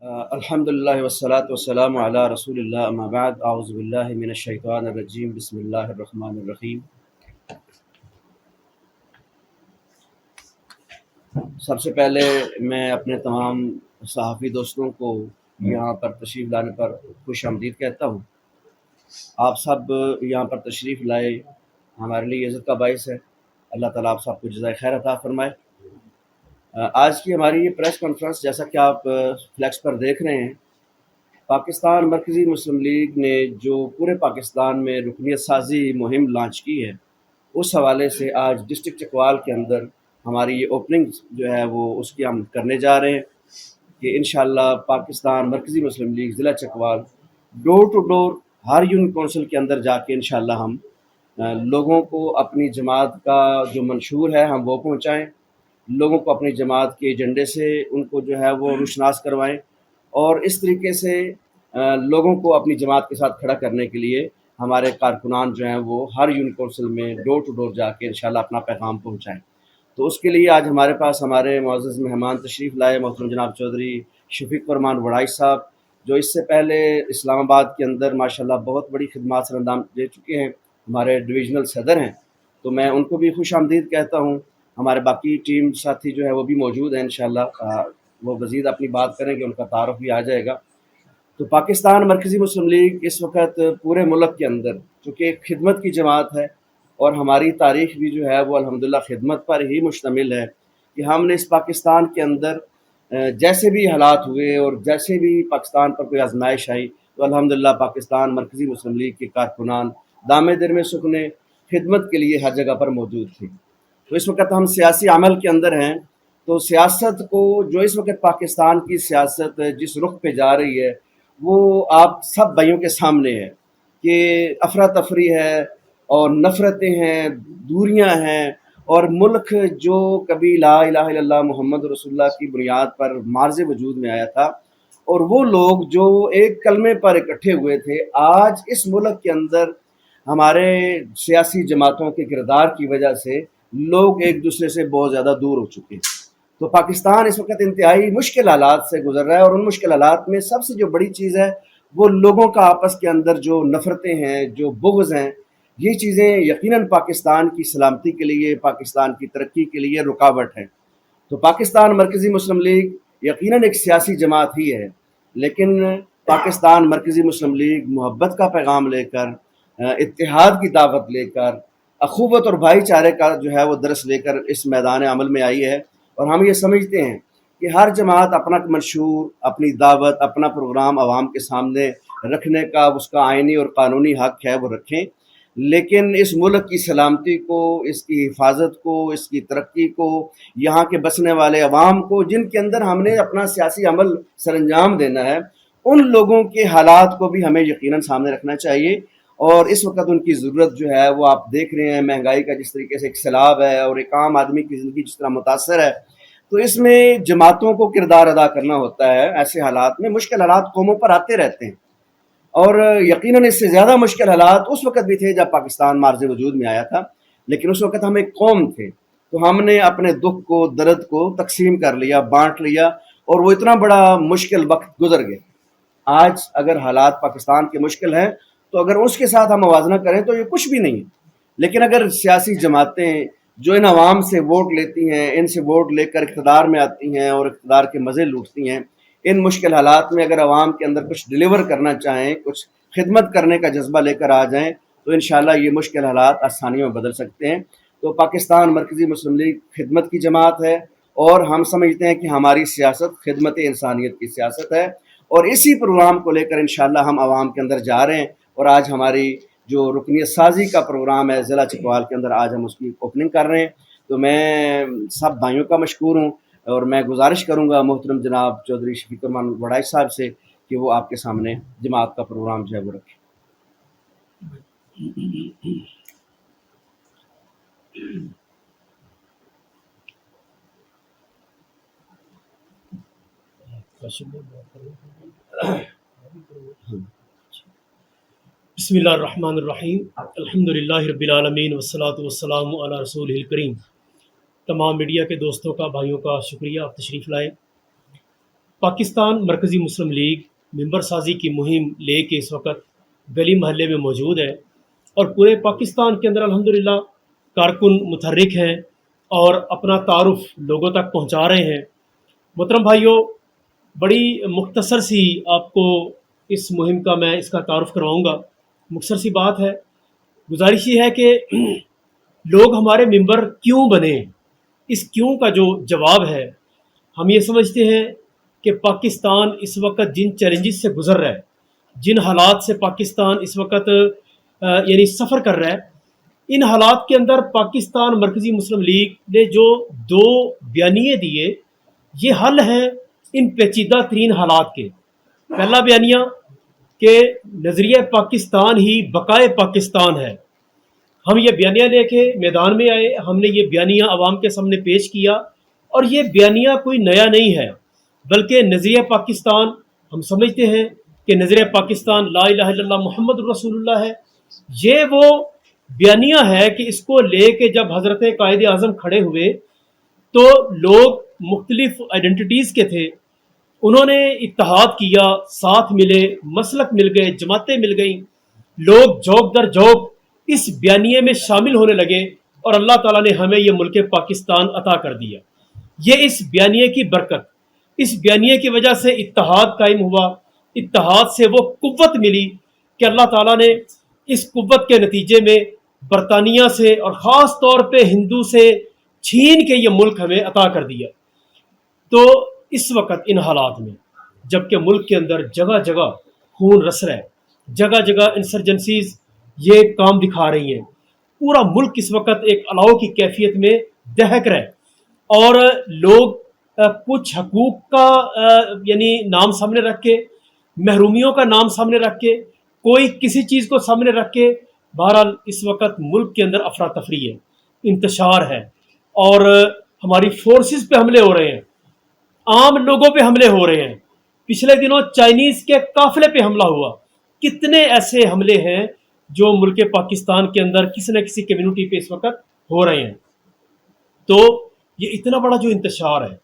الحمدللہ والصلاة والسلام علی رسول اللہ اما بعد اعوذ باللہ من الشیطان الرجیم بسم اللہ الرحمن الرحیم۔ سب سے پہلے میں اپنے تمام صحافی دوستوں کو یہاں پر تشریف لانے پر خوش آمدید کہتا ہوں۔ آپ سب یہاں پر تشریف لائے ہمارے لیے عزت کا باعث ہے۔ اللہ تعالیٰ آپ سب کو جزائے خیر عطا فرمائے۔ آج کی ہماری یہ پریس کانفرنس جیسا کہ آپ فلیکس پر دیکھ رہے ہیں، پاکستان مرکزی مسلم لیگ نے جو پورے پاکستان میں رکنیت سازی مہم لانچ کی ہے، اس حوالے سے آج ڈسٹرکٹ چکوال کے اندر ہماری یہ اوپننگ جو ہے وہ اس کی ہم کرنے جا رہے ہیں کہ انشاءاللہ پاکستان مرکزی مسلم لیگ ضلع چکوال ڈور ٹو ڈور ہر یونین کونسل کے اندر جا کے انشاءاللہ ہم لوگوں کو اپنی جماعت کا جو منشور ہے ہم وہ پہنچائیں، لوگوں کو اپنی جماعت کے ایجنڈے سے ان کو جو ہے وہ روشناس کروائیں، اور اس طریقے سے لوگوں کو اپنی جماعت کے ساتھ کھڑا کرنے کے لیے ہمارے کارکنان جو ہیں وہ ہر یونین کونسل میں ڈور ٹو ڈور جا کے انشاءاللہ اپنا پیغام پہنچائیں۔ تو اس کے لیے آج ہمارے پاس ہمارے معزز مہمان تشریف لائے محترم جناب چودھری شفیق فرمان وڑائی صاحب، جو اس سے پہلے اسلام آباد کے اندر ماشاءاللہ بہت بڑی خدمات سر انجام دے چکے ہیں، ہمارے ڈویژنل صدر ہیں، تو میں ان کو بھی خوش آمدید کہتا ہوں۔ ہمارے باقی ٹیم ساتھی جو ہے وہ بھی موجود ہیں، انشاءاللہ وہ مزید اپنی بات کریں گے، ان کا تعارف بھی آ جائے گا۔ تو پاکستان مرکزی مسلم لیگ اس وقت پورے ملک کے اندر چونکہ ایک خدمت کی جماعت ہے، اور ہماری تاریخ بھی جو ہے وہ الحمدللہ خدمت پر ہی مشتمل ہے کہ ہم نے اس پاکستان کے اندر جیسے بھی حالات ہوئے اور جیسے بھی پاکستان پر کوئی آزمائش آئی تو الحمدللہ پاکستان مرکزی مسلم لیگ کے کارکنان دامے در میں سکنے خدمت کے لیے ہر جگہ پر موجود تھے۔ تو اس وقت ہم سیاسی عمل کے اندر ہیں، تو سیاست کو جو اس وقت پاکستان کی سیاست جس رخ پہ جا رہی ہے وہ آپ سب بھائیوں کے سامنے ہے کہ افراتفری ہے اور نفرتیں ہیں، دوریاں ہیں، اور ملک جو کبھی لا الہ الا اللہ محمد رسول اللہ کی بنیاد پر مارز وجود میں آیا تھا، اور وہ لوگ جو ایک کلمے پر اکٹھے ہوئے تھے، آج اس ملک کے اندر ہمارے سیاسی جماعتوں کے کردار کی وجہ سے لوگ ایک دوسرے سے بہت زیادہ دور ہو چکے ہیں۔ تو پاکستان اس وقت انتہائی مشکل حالات سے گزر رہا ہے، اور ان مشکل حالات میں سب سے جو بڑی چیز ہے وہ لوگوں کا آپس کے اندر جو نفرتیں ہیں، جو بغض ہیں، یہ چیزیں یقیناً پاکستان کی سلامتی کے لیے، پاکستان کی ترقی کے لیے رکاوٹ ہے۔ تو پاکستان مرکزی مسلم لیگ یقیناً ایک سیاسی جماعت ہی ہے، لیکن پاکستان مرکزی مسلم لیگ محبت کا پیغام لے کر، اتحاد کی دعوت لے کر، اخوت اور بھائی چارے کا جو ہے وہ درس لے کر اس میدان عمل میں آئی ہے، اور ہم یہ سمجھتے ہیں کہ ہر جماعت اپنا منشور، اپنی دعوت، اپنا پروگرام عوام کے سامنے رکھنے کا اس کا آئینی اور قانونی حق ہے وہ رکھیں، لیکن اس ملک کی سلامتی کو، اس کی حفاظت کو، اس کی ترقی کو، یہاں کے بسنے والے عوام کو جن کے اندر ہم نے اپنا سیاسی عمل سر انجام دینا ہے، ان لوگوں کے حالات کو بھی ہمیں یقیناً سامنے رکھنا چاہیے۔ اور اس وقت ان کی ضرورت جو ہے وہ آپ دیکھ رہے ہیں، مہنگائی کا جس طریقے سے ایک سیلاب ہے اور ایک عام آدمی کی زندگی جس طرح متاثر ہے، تو اس میں جماعتوں کو کردار ادا کرنا ہوتا ہے۔ ایسے حالات میں مشکل حالات قوموں پر آتے رہتے ہیں، اور یقیناً اس سے زیادہ مشکل حالات اس وقت بھی تھے جب پاکستان مارز وجود میں آیا تھا، لیکن اس وقت ہم ایک قوم تھے، تو ہم نے اپنے دکھ کو، درد کو تقسیم کر لیا، بانٹ لیا، اور وہ اتنا بڑا مشکل وقت گزر گیا۔ آج اگر حالات پاکستان کے مشکل ہیں تو اگر اس کے ساتھ ہم موازنہ کریں تو یہ کچھ بھی نہیں ہے، لیکن اگر سیاسی جماعتیں جو ان عوام سے ووٹ لیتی ہیں، ان سے ووٹ لے کر اقتدار میں آتی ہیں اور اقتدار کے مزے لوٹتی ہیں، ان مشکل حالات میں اگر عوام کے اندر کچھ ڈیلیور کرنا چاہیں، کچھ خدمت کرنے کا جذبہ لے کر آ جائیں، تو انشاءاللہ یہ مشکل حالات آسانیوں میں بدل سکتے ہیں۔ تو پاکستان مرکزی مسلم لیگ خدمت کی جماعت ہے، اور ہم سمجھتے ہیں کہ ہماری سیاست خدمت انسانیت کی سیاست ہے، اور اسی پروگرام کو لے کر انشاءاللہ ہم عوام کے اندر جا رہے ہیں، اور آج ہماری جو رکنیت سازی کا پروگرام ہے ضلع چکوال کے اندر، آج ہم اس کی اوپننگ کر رہے ہیں۔ تو میں سب بھائیوں کا مشکور ہوں، اور میں گزارش کروں گا محترم جناب چودھری شفیق فرمان وڑائی صاحب سے کہ وہ آپ کے سامنے جماعت کا پروگرام جو ہے وہ رکھیں۔ بسم اللہ الرحمن الرحیم، الحمدللہ رب العالمین والصلاة والسلام علی رسول الکریم۔ تمام میڈیا کے دوستوں کا، بھائیوں کا شکریہ، آپ تشریف لائے۔ پاکستان مرکزی مسلم لیگ ممبر سازی کی مہم لے کے اس وقت گلی محلے میں موجود ہے، اور پورے پاکستان کے اندر الحمدللہ کارکن متحرک ہیں اور اپنا تعارف لوگوں تک پہنچا رہے ہیں۔ محترم بھائیوں، بڑی مختصر سی آپ کو اس مہم کا میں اس کا تعارف کرواؤں گا۔ مختصر سی بات ہے، گزارش یہ ہے کہ لوگ ہمارے ممبر کیوں بنے، اس کیوں کا جو جواب ہے، ہم یہ سمجھتے ہیں کہ پاکستان اس وقت جن چیلنجز سے گزر رہا ہے، جن حالات سے پاکستان اس وقت یعنی سفر کر رہا ہے، ان حالات کے اندر پاکستان مرکزی مسلم لیگ نے جو 2 بیانیے دیے، یہ حل ہیں ان پیچیدہ ترین حالات کے۔ پہلا بیانیہ کہ نظریہ پاکستان ہی بقائے پاکستان ہے۔ ہم یہ بیانیہ لے کے میدان میں آئے، ہم نے یہ بیانیہ عوام کے سامنے پیش کیا، اور یہ بیانیہ کوئی نیا نہیں ہے، بلکہ نظریہ پاکستان ہم سمجھتے ہیں کہ نظریہ پاکستان لا الہ الا اللہ محمد رسول اللہ ہے۔ یہ وہ بیانیہ ہے کہ اس کو لے کے جب حضرت قائد اعظم کھڑے ہوئے تو لوگ مختلف آئیڈینٹیٹیز کے تھے، انہوں نے اتحاد کیا، ساتھ ملے، مسلک مل گئے، جماعتیں مل گئیں، لوگ جھوک در جھوک اس بیانیے میں شامل ہونے لگے، اور اللہ تعالیٰ نے ہمیں یہ ملک پاکستان عطا کر دیا۔ یہ اس بیانیے کی برکت، اس بیانیے کی وجہ سے اتحاد قائم ہوا، اتحاد سے وہ قوت ملی کہ اللہ تعالیٰ نے اس قوت کے نتیجے میں برطانیہ سے اور خاص طور پہ ہندو سے چھین کے یہ ملک ہمیں عطا کر دیا۔ تو اس وقت ان حالات میں جبکہ ملک کے اندر جگہ جگہ خون رس رہا ہے، جگہ جگہ انسرجنسیز یہ کام دکھا رہی ہیں، پورا ملک اس وقت ایک الاؤ کی کیفیت میں دہک رہا ہے، اور لوگ کچھ حقوق کا یعنی نام سامنے رکھ کے، محرومیوں کا نام سامنے رکھ کے، کوئی کسی چیز کو سامنے رکھ کے، بہرحال اس وقت ملک کے اندر افراتفری ہے، انتشار ہے، اور ہماری فورسز پہ حملے ہو رہے ہیں، عام لوگوں پہ حملے ہو رہے ہیں۔ پچھلے دنوں چائنیز کے قافلے پہ حملہ ہوا۔ کتنے ایسے حملے ہیں جو ملک پاکستان کے اندر کسی نہ کسی کمیونٹی پہ اس وقت ہو رہے ہیں۔ تو یہ اتنا بڑا جو انتشار ہے،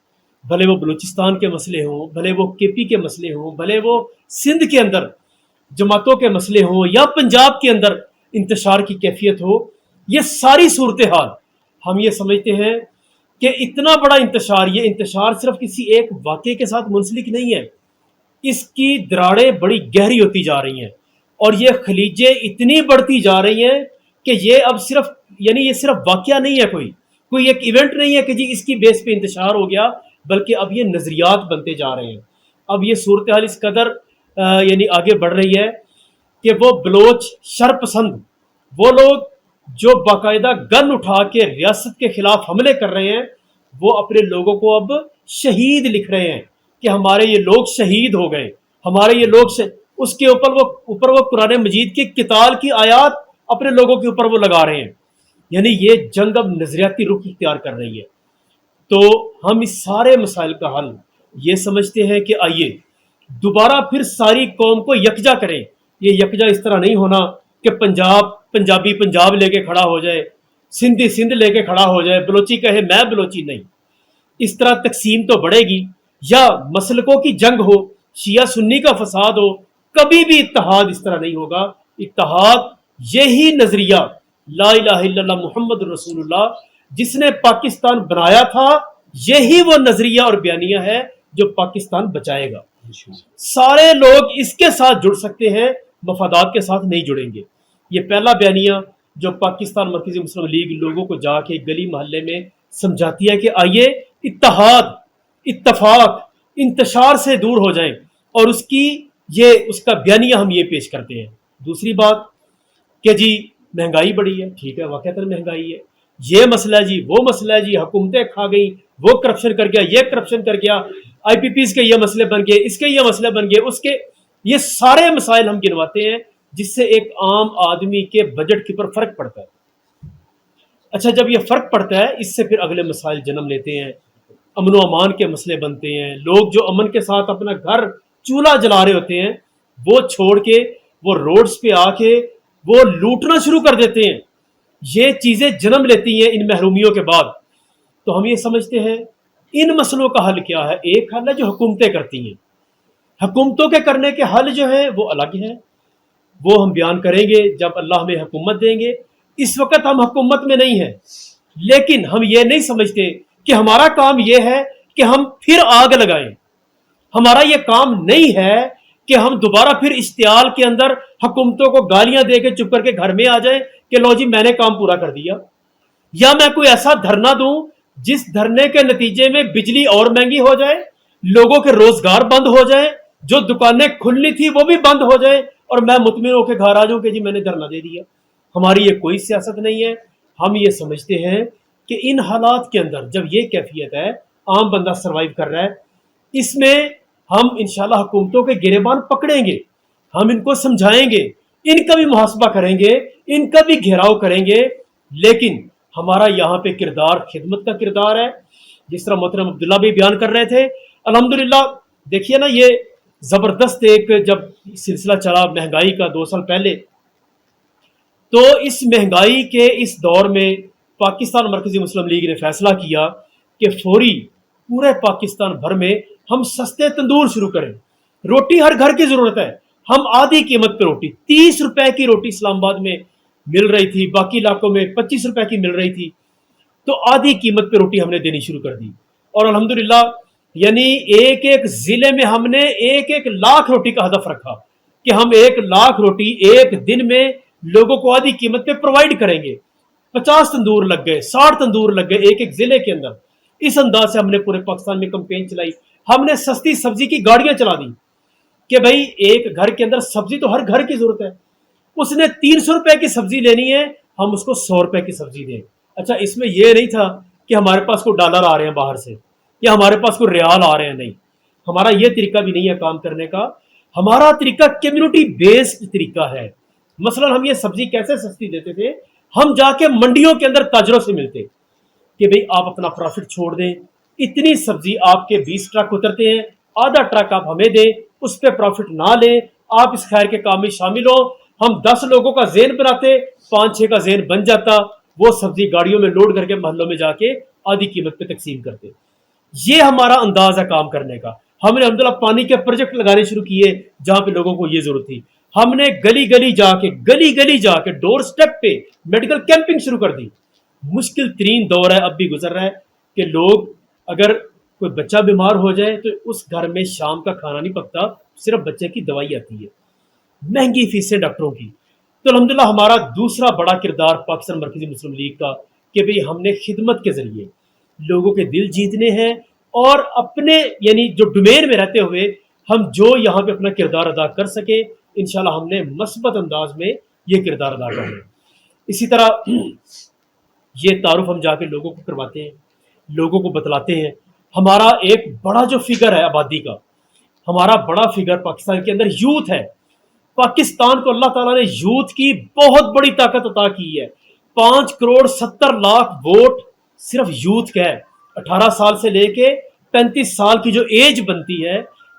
بھلے وہ بلوچستان کے مسئلے ہوں، بھلے وہ کے پی کے مسئلے ہوں، بھلے وہ سندھ کے اندر جماعتوں کے مسئلے ہوں، یا پنجاب کے اندر انتشار کی کیفیت ہو، یہ ساری صورتحال ہم یہ سمجھتے ہیں کہ اتنا بڑا انتشار، یہ انتشار صرف کسی ایک واقعے کے ساتھ منسلک نہیں ہے، اس کی دراڑیں بڑی گہری ہوتی جا رہی ہیں، اور یہ خلیجیں اتنی بڑھتی جا رہی ہیں کہ یہ اب صرف یہ صرف واقعہ نہیں ہے، کوئی ایک ایونٹ نہیں ہے کہ جی اس کی بیس پہ انتشار ہو گیا، بلکہ اب یہ نظریات بنتے جا رہے ہیں۔ اب یہ صورتحال اس قدر آگے بڑھ رہی ہے کہ وہ بلوچ شرپسند، وہ لوگ جو باقاعدہ گن اٹھا کے ریاست کے خلاف حملے کر رہے ہیں، وہ اپنے لوگوں کو اب شہید لکھ رہے ہیں کہ ہمارے یہ لوگ شہید ہو گئے، ہمارے یہ لوگ اس کے اوپر وہ قرآن مجید کی قتال کی آیات اپنے لوگوں کے اوپر وہ لگا رہے ہیں۔ یعنی یہ جنگ اب نظریاتی رخ اختیار کر رہی ہے۔ تو ہم اس سارے مسائل کا حل یہ سمجھتے ہیں کہ آئیے دوبارہ پھر ساری قوم کو یکجا کریں۔ یہ یکجا اس طرح نہیں ہونا کہ پنجابی پنجاب لے کے کھڑا ہو جائے، سندھی سندھ لے کے کھڑا ہو جائے، بلوچی کہے میں بلوچی، نہیں، اس طرح تقسیم تو بڑھے گی، یا مسلکوں کی جنگ ہو، شیعہ سنی کا فساد ہو، کبھی بھی اتحاد اس طرح نہیں ہوگا۔ اتحاد یہی نظریہ لا الہ الا اللہ محمد رسول اللہ جس نے پاکستان بنایا تھا، یہی وہ نظریہ اور بیانیہ ہے جو پاکستان بچائے گا۔ سارے لوگ اس کے ساتھ جڑ سکتے ہیں، مفادات کے ساتھ نہیں جڑیں گے۔ یہ پہلا بیانیہ جو پاکستان مرکزی مسلم لیگ لوگوں کو جا کے گلی محلے میں سمجھاتی ہے کہ آئیے اتحاد، اتفاق، انتشار سے دور ہو جائیں، اور اس کا بیانیہ ہم یہ پیش کرتے ہیں۔ دوسری بات کہ جی مہنگائی بڑھی ہے، ٹھیک ہے، واقعتاً مہنگائی ہے، یہ مسئلہ ہے جی، وہ مسئلہ ہے جی، حکومتیں کھا گئیں، وہ کرپشن کر گیا، یہ کرپشن کر گیا، آئی پی پیز کے یہ مسئلے بن گئے، اس کے یہ مسئلے بن گئے، اس کے یہ سارے مسائل ہم گنواتے ہیں جس سے ایک عام آدمی کے بجٹ کے اوپر فرق پڑتا ہے۔ اچھا، جب یہ فرق پڑتا ہے، اس سے پھر اگلے مسائل جنم لیتے ہیں، امن و امان کے مسئلے بنتے ہیں، لوگ جو امن کے ساتھ اپنا گھر چولہا جلا رہے ہوتے ہیں وہ چھوڑ کے وہ روڈز پہ آ کے وہ لوٹنا شروع کر دیتے ہیں۔ یہ چیزیں جنم لیتی ہیں ان محرومیوں کے بعد۔ تو ہم یہ سمجھتے ہیں ان مسئلوں کا حل کیا ہے؟ ایک حل ہے جو حکومتیں کرتی ہیں، حکومتوں کے کرنے کے حل جو ہیں وہ الگ ہیں، وہ ہم بیان کریں گے جب اللہ ہمیں حکومت دیں گے۔ اس وقت ہم حکومت میں نہیں ہیں، لیکن ہم یہ نہیں سمجھتے کہ ہمارا کام یہ ہے کہ ہم پھر آگ لگائیں۔ ہمارا یہ کام نہیں ہے کہ ہم دوبارہ پھر اشتعال کے اندر حکومتوں کو گالیاں دے کے چپ کر کے گھر میں آ جائیں کہ لو جی میں نے کام پورا کر دیا، یا میں کوئی ایسا دھرنا دوں جس دھرنے کے نتیجے میں بجلی اور مہنگی ہو جائے، لوگوں کے روزگار بند ہو جائیں، جو دکانیں کھلنی تھی وہ بھی بند ہو جائیں، اور میں مطمئن ہو کے گھر آ جاؤں کہ جی میں نے دھرنا دے دیا۔ ہماری یہ کوئی سیاست نہیں ہے۔ ہم یہ سمجھتے ہیں کہ ان حالات کے اندر جب یہ کیفیت ہے، عام بندہ سروائیو کر رہا ہے، اس میں ہم انشاءاللہ حکومتوں کے گریبان پکڑیں گے، ہم ان کو سمجھائیں گے، ان کا بھی محاسبہ کریں گے، ان کا بھی گھیراؤ کریں گے، لیکن ہمارا یہاں پہ کردار خدمت کا کردار ہے، جس طرح محترم عبداللہ بھی بیان کر رہے تھے۔ الحمدللہ دیکھیے نا، یہ زبردست ایک جب سلسلہ چلا مہنگائی کا 2 سال پہلے، تو اس مہنگائی کے اس دور میں پاکستان مرکزی مسلم لیگ نے فیصلہ کیا کہ فوری پورے پاکستان بھر میں ہم سستے تندور شروع کریں۔ روٹی ہر گھر کی ضرورت ہے، ہم آدھی قیمت پہ روٹی، 30 روپے کی روٹی اسلام آباد میں مل رہی تھی، باقی علاقوں میں 25 روپے کی مل رہی تھی، تو آدھی قیمت پہ روٹی ہم نے دینی شروع کر دی، اور الحمدللہ یعنی ایک ایک ضلع میں ہم نے 1,00,000 روٹی کا ہدف رکھا کہ ہم 1,00,000 روٹی ایک دن میں لوگوں کو آدھی قیمت پہ پرووائڈ کریں گے۔ 50 تندور لگ گئے، 60 تندور لگ گئے ایک ایک ضلع کے اندر۔ اس انداز سے ہم نے پورے پاکستان میں کمپین چلائی۔ ہم نے سستی سبزی کی گاڑیاں چلا دی کہ بھائی ایک گھر کے اندر سبزی تو ہر گھر کی ضرورت ہے، اس نے 300 روپے کی سبزی لینی ہے، ہم اس کو 100 روپے کی سبزی دیں۔ اچھا، اس میں یہ نہیں تھا کہ ہمارے پاس کوئی ڈالر آ رہے ہیں باہر سے یا ہمارے پاس کوئی ریال آ رہے ہیں، نہیں، ہمارا یہ طریقہ بھی نہیں ہے کام کرنے کا۔ ہمارا طریقہ کمیونٹی بیسڈ طریقہ ہے۔ مثلا ہم یہ سبزی کیسے سستی دیتے تھے؟ ہم جا کے منڈیوں کے اندر تاجروں سے ملتے کہ بھئی آپ اپنا پروفٹ چھوڑ دیں، اتنی سبزی آپ کے 20 ٹرک اترتے ہیں، آدھا ٹرک آپ ہمیں دیں، اس پہ پروفٹ نہ لیں، آپ اس خیر کے کام میں شامل ہو۔ ہم 10 لوگوں کا ذہن بناتے، 5-6 کا ذہن بن جاتا، وہ سبزی گاڑیوں میں لوڈ کر کے محلوں میں جا کے آدھی قیمت پہ تقسیم کرتے۔ یہ ہمارا انداز ہے کام کرنے کا۔ ہم نے الحمدللہ پانی کے پروجیکٹ لگانے شروع کیے جہاں پہ لوگوں کو یہ ضرورت تھی۔ ہم نے گلی گلی جا کے ڈور سٹیپ پہ میڈیکل کیمپنگ شروع کر دی۔ مشکل ترین دور ہے، اب بھی گزر رہا ہے، کہ لوگ اگر کوئی بچہ بیمار ہو جائے تو اس گھر میں شام کا کھانا نہیں پکتا، صرف بچے کی دوائی آتی ہے، مہنگی فیسیں ڈاکٹروں کی۔ تو الحمدللہ ہمارا دوسرا بڑا کردار پاکستان مرکزی مسلم لیگ کا کہ بھئی ہم نے خدمت کے ذریعے لوگوں کے دل جیتنے ہیں، اور اپنے یعنی جو ڈومین میں رہتے ہوئے ہم جو یہاں پہ اپنا کردار ادا کر سکے، انشاءاللہ ہم نے مثبت انداز میں یہ کردار ادا کرنا ہے۔ اسی طرح یہ تعارف ہم جا کے لوگوں کو کرواتے ہیں، لوگوں کو بتلاتے ہیں۔ ہمارا ایک بڑا جو فگر ہے آبادی کا، ہمارا بڑا فگر پاکستان کے اندر یوتھ ہے۔ پاکستان کو اللہ تعالیٰ نے یوتھ کی بہت بڑی طاقت عطا کی ہے۔ 5,70,00,000 ووٹ صرف یوتھ کا ہے۔ 18 سال سے لے کے 35 سال کی جو ایج بنتی ہے،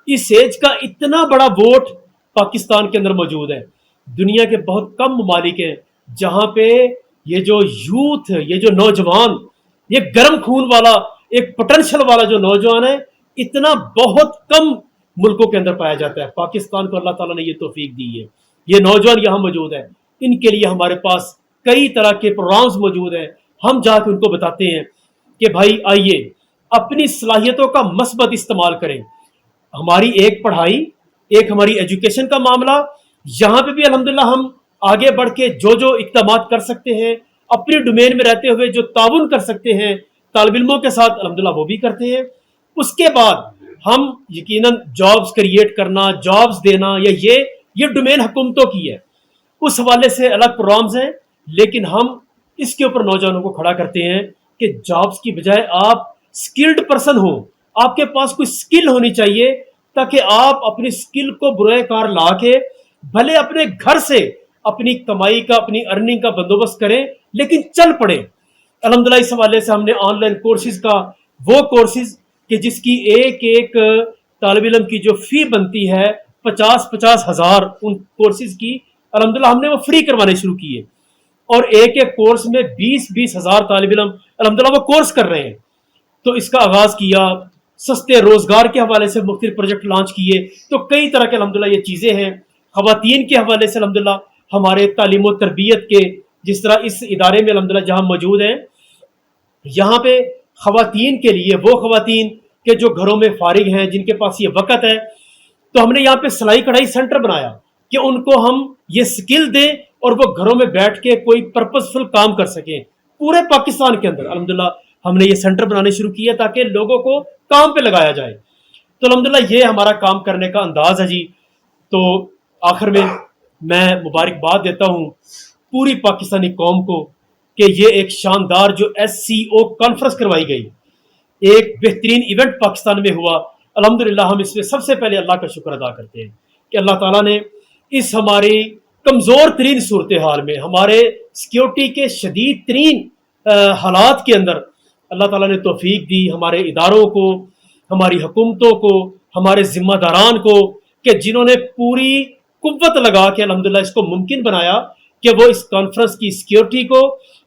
اس ایج کا اتنا بڑا ووٹ پاکستان کے اندر موجود ہے۔ دنیا کے بہت کم ممالک ہیں جہاں پہ یہ جو یوتھ، یہ جو نوجوان، یہ گرم خون والا، ایک پوٹینشل والا جو نوجوان ہے، اتنا بہت کم ملکوں کے اندر پایا جاتا ہے۔ پاکستان کو اللہ تعالیٰ نے یہ توفیق دی ہے، یہ نوجوان یہاں موجود ہیں۔ ان کے لیے ہمارے پاس کئی طرح کے پروگرامز موجود ہیں۔ ہم جا کے ان کو بتاتے ہیں کہ بھائی آئیے اپنی صلاحیتوں کا مثبت استعمال کریں۔ ہماری ایک پڑھائی، ایک ہماری ایجوکیشن کا معاملہ، یہاں پہ بھی الحمدللہ ہم آگے بڑھ کے جو اقدامات کر سکتے ہیں، اپنے ڈومین میں رہتے ہوئے جو تعاون کر سکتے ہیں طالب علموں کے ساتھ، الحمدللہ وہ بھی کرتے ہیں۔ اس کے بعد ہم یقیناً جابز کریٹ کرنا، جابز دینا، یا یہ ڈومین حکومتوں کی ہے، اس حوالے سے الگ پروگرامز ہیں، لیکن ہم اس کے اوپر نوجوانوں کو کھڑا کرتے ہیں کہ جابز کی بجائے آپ سکلڈ پرسن ہوں، آپ کے پاس کوئی سکل ہونی چاہیے تاکہ آپ اپنی سکل کو برائے کار لا کے بھلے اپنے گھر سے اپنی کمائی کا، اپنی ارننگ کا بندوبست کریں، لیکن چل پڑیں۔ الحمدللہ اس حوالے سے ہم نے آن لائن کورسز کا، وہ کورسز کہ جس کی ایک ایک طالب علم کی جو فی بنتی ہے 50-50 ہزار، ان کورسز کی الحمدللہ ہم نے وہ فری کروانے شروع کیے، اور ایک ایک کورس میں 20-20 ہزار طالب علم الحمدللہ وہ کورس کر رہے ہیں۔ تو اس کا آغاز کیا، سستے روزگار کے حوالے سے مختلف پروجیکٹ لانچ کیے. تو کئی طرح کے الحمدللہ یہ چیزیں ہیں. خواتین کے حوالے سے الحمدللہ ہمارے تعلیم و تربیت کے، جس طرح اس ادارے میں الحمدللہ جہاں موجود ہیں، یہاں پہ خواتین کے لیے، وہ خواتین کہ جو گھروں میں فارغ ہیں، جن کے پاس یہ وقت ہے، تو ہم نے یہاں پہ سلائی کڑھائی سینٹر بنایا کہ ان کو ہم یہ سکل دیں اور وہ گھروں میں بیٹھ کے کوئی پرپزفل کام کر سکیں. پورے پاکستان کے اندر الحمدللہ ہم نے یہ سینٹر بنانے شروع کیے تاکہ لوگوں کو کام پہ لگایا جائے. تو الحمدللہ یہ ہمارا کام کرنے کا انداز ہے جی. تو آخر میں مبارکباد دیتا ہوں پوری پاکستانی قوم کو کہ یہ ایک شاندار جو SCO کانفرنس کروائی گئی، ایک بہترین ایونٹ پاکستان میں ہوا. الحمدللہ ہم اس میں سب سے پہلے اللہ کا شکر ادا کرتے ہیں کہ اللہ تعالیٰ نے اس ہماری کمزور ترین صورتحال میں، ہمارے سیکیورٹی کے شدید ترین حالات کے اندر اللہ تعالیٰ نے توفیق دی ہمارے اداروں کو، ہماری حکومتوں کو، ہمارے ذمہ داران کو، کہ جنہوں نے پوری قوت لگا کے الحمدللہ اس کو ممکن بنایا کہ وہ اس کانفرنس کی سیکیورٹی کو،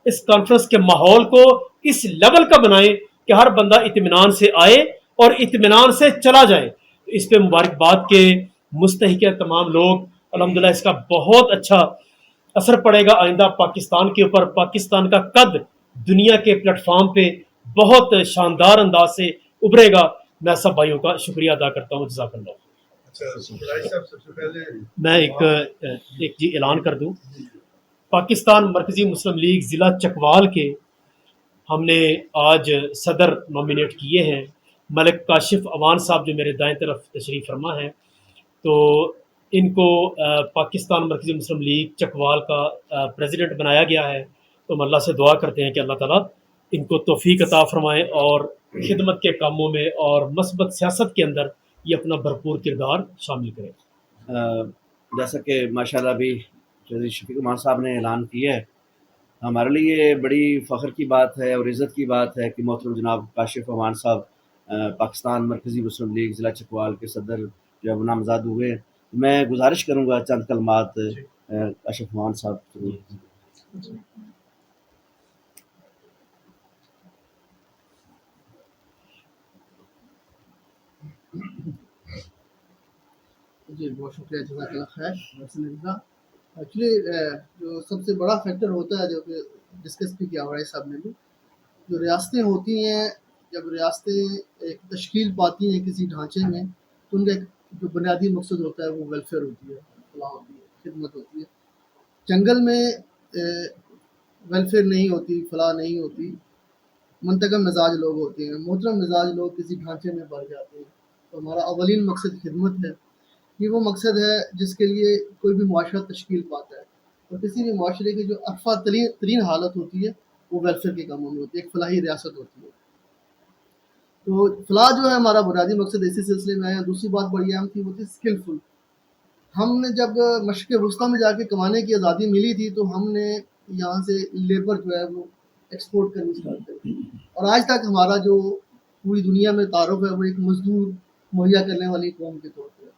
اس کانفرنس کے ماحول کو اس لیول کا بنائیں کہ ہر بندہ اطمینان سے آئے اور اطمینان سے چلا جائے. اس پہ مبارکباد کے مستحق ہیں تمام لوگ. الحمدللہ اس کا بہت اچھا اثر پڑے گا آئندہ پاکستان کے اوپر. پاکستان کا قد دنیا کے پلیٹ فارم پہ بہت شاندار انداز سے ابھرے گا. میں سب بھائیوں کا شکریہ ادا کرتا ہوں. جزاک اللہ. میں ایک جی اعلان کر دوں. پاکستان مرکزی مسلم لیگ ضلع چکوال کے ہم نے آج صدر نامینیٹ کیے ہیں. ملک کاشف امان صاحب جو میرے دائیں طرف تشریف فرما ہیں، تو ان کو پاکستان مرکزی مسلم لیگ چکوال کا پریزیڈنٹ بنایا گیا ہے. تو ہم اللہ سے دعا کرتے ہیں کہ اللہ تعالیٰ ان کو توفیق عطا فرمائیں اور خدمت کے کاموں میں اور مثبت سیاست کے اندر یہ اپنا بھرپور کردار شامل کریں. جیسا کہ ماشاءاللہ ابھی چودھری شفیق امان صاحب نے اعلان کیا ہے، ہمارے لیے یہ بڑی فخر کی بات ہے اور عزت کی بات ہے کہ محترم جناب کاشف امان صاحب پاکستان مرکزی مسلم لیگ ضلع چکوال کے صدر جو اب نامزاد ہوئے. میں گزارش کروں گا چند کلمات کاشف امان صاحب. جی بہت شکریہ، جزاک اللہ خیر. ایکچولی جو سب سے بڑا فیکٹر ہوتا ہے جو کہ ڈسکس بھی کیا ہوا صاحب نے بھی، جو ریاستیں ہوتی ہیں، جب ریاستیں ایک تشکیل پاتی ہیں کسی ڈھانچے میں، تو ان کا ایک جو بنیادی مقصد ہوتا ہے وہ ویلفیئر ہوتی ہے، فلاح ہوتی ہے، خدمت ہوتی ہے. جنگل میں ویلفیئر نہیں ہوتی، فلاح نہیں ہوتی، منتقم مزاج لوگ ہوتے ہیں، محترم مزاج لوگ کسی ڈھانچے میں بڑھ جاتے ہیں. تو ہمارا اولین مقصد خدمت ہے. یہ وہ مقصد ہے جس کے لیے کوئی بھی معاشرہ تشکیل پاتا ہے، اور کسی بھی معاشرے کی جو ارفع ترین حالت ہوتی ہے وہ ویلفیئر کے کاموں میں ہوتی ہے، ایک فلاحی ریاست ہوتی ہے. تو فلاح جو ہے ہمارا بنیادی مقصد اسی سلسلے میں ہے. دوسری بات بڑی اہم تھی، وہ تھی اسکلفل. ہم نے جب مشرق وسطیٰ میں جا کے کمانے کی آزادی ملی تھی تو ہم نے یہاں سے لیبر جو ہے وہ ایکسپورٹ کرنی اسٹارٹ کری، اور آج تک ہمارا جو پوری دنیا میں تعارف ہے وہ ایک مزدور مہیا کرنے والی قوم کے طور پہ ہے.